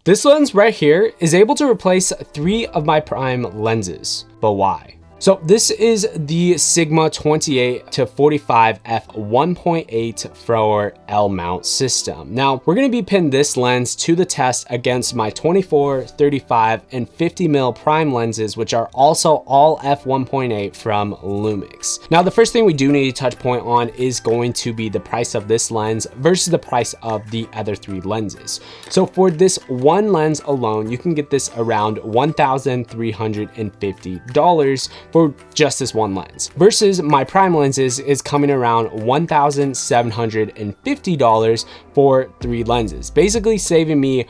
This lens right here is able to replace 3 of my prime lenses, but why? So this is the Sigma 28 to 45 f1.8 Frower L mount system. Now we're going to be pinning this lens to the test against my 24, 35, and 50 mil prime lenses, which are also all f1.8 from Lumix. Now the first thing we do need to touch point on is going to be the price of this lens versus the price of the other 3 lenses. So for this one lens alone, you can get this around $1,350 for just this one lens, versus my prime lenses is coming around $1,750 for 3 lenses, basically saving me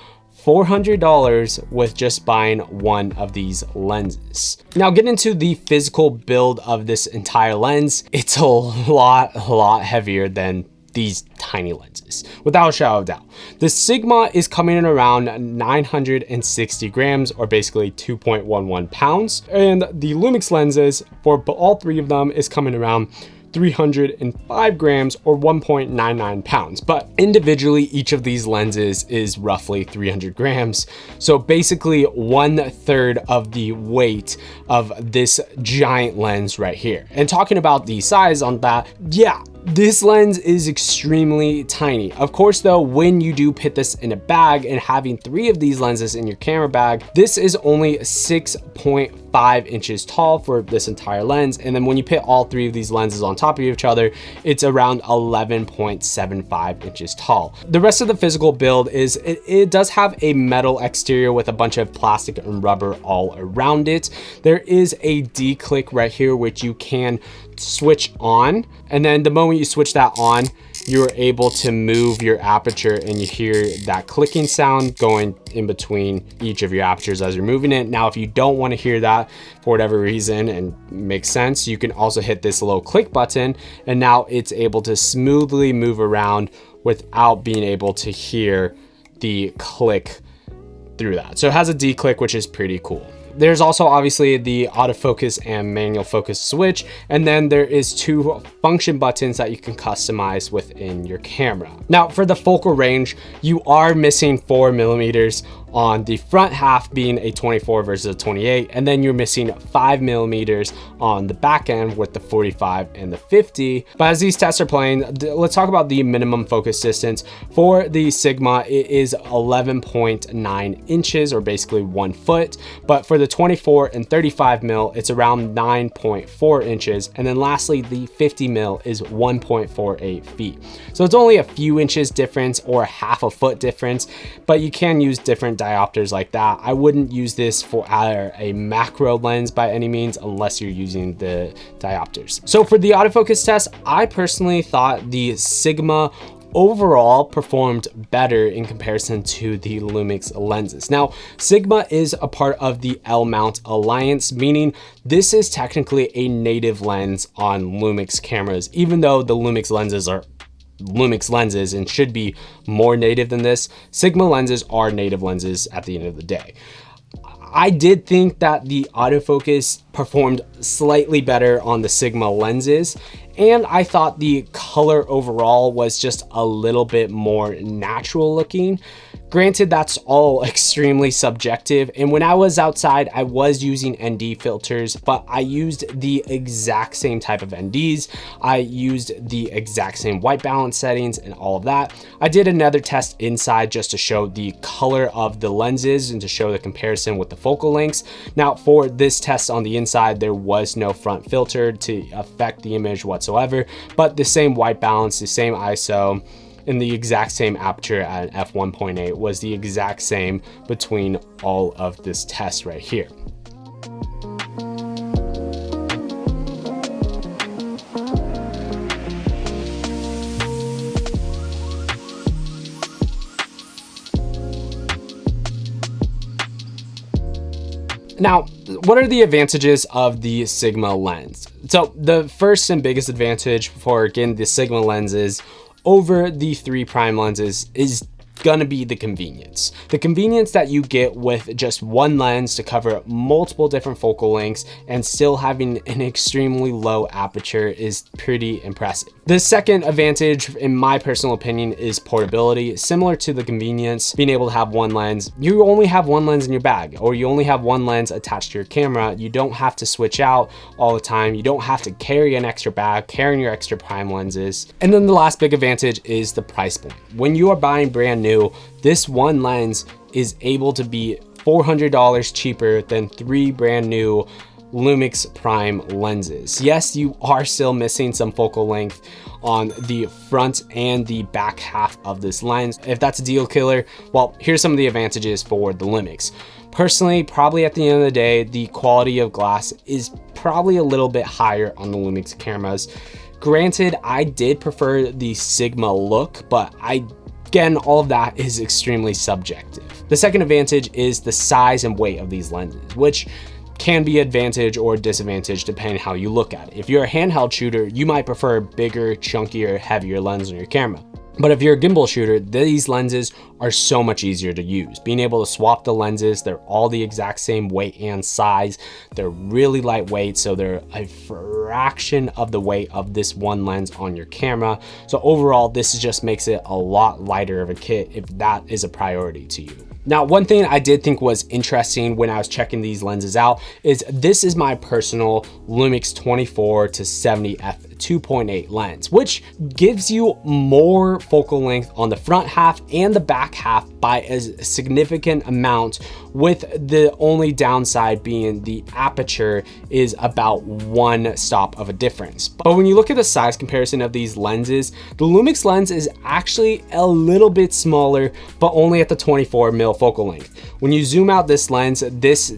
$400 with just buying one of these lenses. Now getting into the physical build of this entire lens, it's a lot heavier than these tiny lenses, without a shadow of doubt. The Sigma is coming in around 960 grams, or basically 2.11 pounds. And the Lumix lenses, for all 3 of them, is coming around 305 grams, or 1.99 pounds. But individually, each of these lenses is roughly 300 grams. So basically 1/3 of the weight of this giant lens right here. And talking about the size on that, yeah, this lens is extremely tiny. Of course though, when you do put this in a bag and having 3 of these lenses in your camera bag, this is only 6.5 inches tall for this entire lens. And then when you put all 3 of these lenses on top of each other, it's around 11.75 inches tall. The rest of the physical build is, it does have a metal exterior with a bunch of plastic and rubber all around it. There is a D-click right here, which you can switch on, and then the moment you switch that on, you're able to move your aperture and you hear that clicking sound going in between each of your apertures as you're moving it. Now if you don't want to hear that for whatever reason, and makes sense, you can also hit this little click button, and now it's able to smoothly move around without being able to hear the click through that. So it has a D-click, which is pretty cool. There's also obviously the autofocus and manual focus switch, and then there is 2 function buttons that you can customize within your camera. Now for the focal range, you are missing 4mm on the front half, being a 24 versus a 28, and then you're missing 5mm on the back end with the 45 and the 50. But as these tests are playing, let's talk about the minimum focus distance. For the Sigma, it is 11.9 inches, or basically 1 foot, but for the 24 and 35 mil, it's around 9.4 inches. And then lastly, the 50 mil is 1.48 feet. So it's only a few inches difference, or half a foot difference, but you can use different diopters like that. I wouldn't use this for a macro lens by any means, unless you're using the diopters. So for the autofocus test, I personally thought the Sigma overall performed better in comparison to the Lumix lenses. Now, Sigma is a part of the L mount alliance, meaning this is technically a native lens on Lumix cameras, even though the Lumix lenses are Lumix lenses and should be more native than this. Sigma lenses are native lenses at the end of the day. I did think that the autofocus performed slightly better on the Sigma lenses, and I thought the color overall was just a little bit more natural looking. Granted, that's all extremely subjective, and when I was outside, I was using ND filters, but I used the exact same type of NDs. I used the exact same white balance settings and all of that. I did another test inside just to show the color of the lenses and to show the comparison with the focal lengths. Now, for this test on the inside, there was no front filter to affect the image whatsoever, but the same white balance, the same ISO, and the exact same aperture at an f1.8 was the exact same between all of this test right here. Now, what are the advantages of the Sigma lens? So the first and biggest advantage for getting the Sigma lenses over the 3 prime lenses is gonna be the convenience. The convenience that you get with just one lens to cover multiple different focal lengths and still having an extremely low aperture is pretty impressive. The second advantage, in my personal opinion, is portability. Similar to the convenience, being able to have one lens. You only have one lens in your bag, or you only have one lens attached to your camera. You don't have to switch out all the time. You don't have to carry an extra bag, carrying your extra prime lenses. And then the last big advantage is the price point. When you are buying brand new, this one lens is able to be $400 cheaper than 3 brand new Lumix prime lenses. Yes, you are still missing some focal length on the front and the back half of this lens. If that's a deal killer, well, here's some of the advantages for the Lumix. Personally, probably at the end of the day, the quality of glass is probably a little bit higher on the Lumix cameras. Granted, I did prefer the Sigma look, but again, all of that is extremely subjective. The second advantage is the size and weight of these lenses, which can be advantage or disadvantage depending how you look at it. If you're a handheld shooter, you might prefer a bigger, chunkier, heavier lens on your camera. But if you're a gimbal shooter, these lenses are so much easier to use. Being able to swap the lenses, they're all the exact same weight and size. They're really lightweight, so they're a fraction of the weight of this one lens on your camera. So overall, this just makes it a lot lighter of a kit if that is a priority to you. Now, one thing I did think was interesting when I was checking these lenses out is this is my personal Lumix 24-70 f2.8 lens, which gives you more focal length on the front half and the back half by a significant amount, with the only downside being the aperture is about 1 stop of a difference. But when you look at the size comparison of these lenses, the Lumix lens is actually a little bit smaller, but only at the 24mm focal length. When you zoom out this lens, this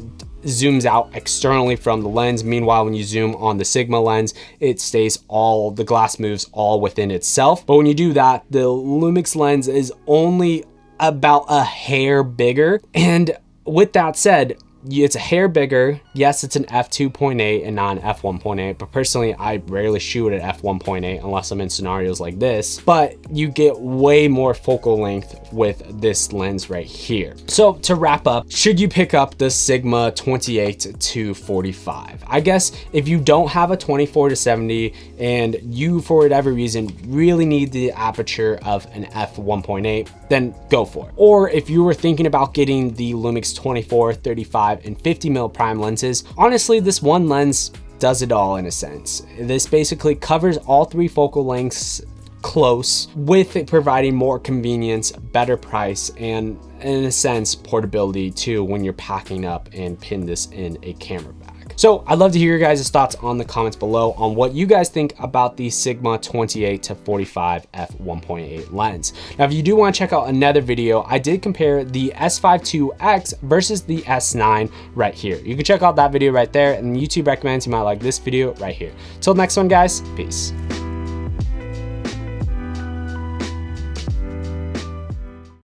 zooms out externally from the lens. Meanwhile, when you zoom on the Sigma lens, it stays the glass moves all within itself. But when you do that, the Lumix lens is only about a hair bigger. And with that said, it's a hair bigger. Yes, it's an f2.8 and not an f1.8, but personally, I rarely shoot at f1.8 unless I'm in scenarios like this, but you get way more focal length with this lens right here. So to wrap up, should you pick up the Sigma 28-45? I guess if you don't have a 24-70 and you, for whatever reason, really need the aperture of an f1.8, then go for it. Or if you were thinking about getting the Lumix 24, 35, and 50mm prime lenses, honestly, this one lens does it all in a sense. This basically covers all 3 focal lengths close, with it providing more convenience, better price, and in a sense, portability too when you're packing up and pin this in a camera bag. So I'd love to hear your guys' thoughts on the comments below on what you guys think about the Sigma 28-45 f1.8 lens. Now, if you do want to check out another video, I did compare the S5 IIX versus the S9 right here. You can check out that video right there, and YouTube recommends you might like this video right here. Till next one, guys, peace.